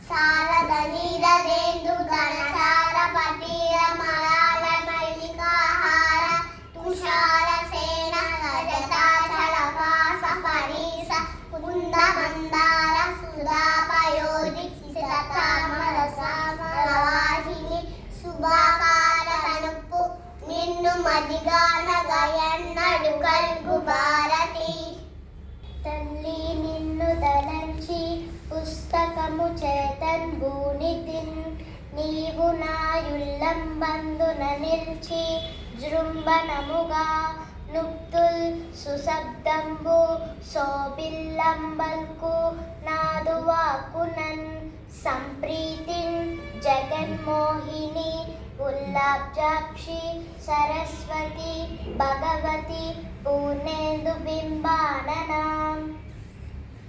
శారదనిదదేందు ఘనసార పటీర మలాల మల్లికాహార తుషార సేన రజతాచల వాస పరీస కుంద మందార సుధాపయోధి శిశతామరసామలవాహిని శుభాకార తనుపు నిన్ను మదిగాన గయన్నడు కల్గు భారతి. తల్లి నిన్ను తలంచి పుస్తకము చేతన్ భూనితిన్ నీవు నాయుల్లంబందున నిల్చి జృంభణముగా నుక్తుల్ సుశబ్దంబు శోభిల్లంబల్కు నాదువాకునన్ సంప్రీతిన్ జగన్మోహిని ఉల్లాబ్జాక్షి సరస్వతి భగవతి పూర్ణేందు బింబాననా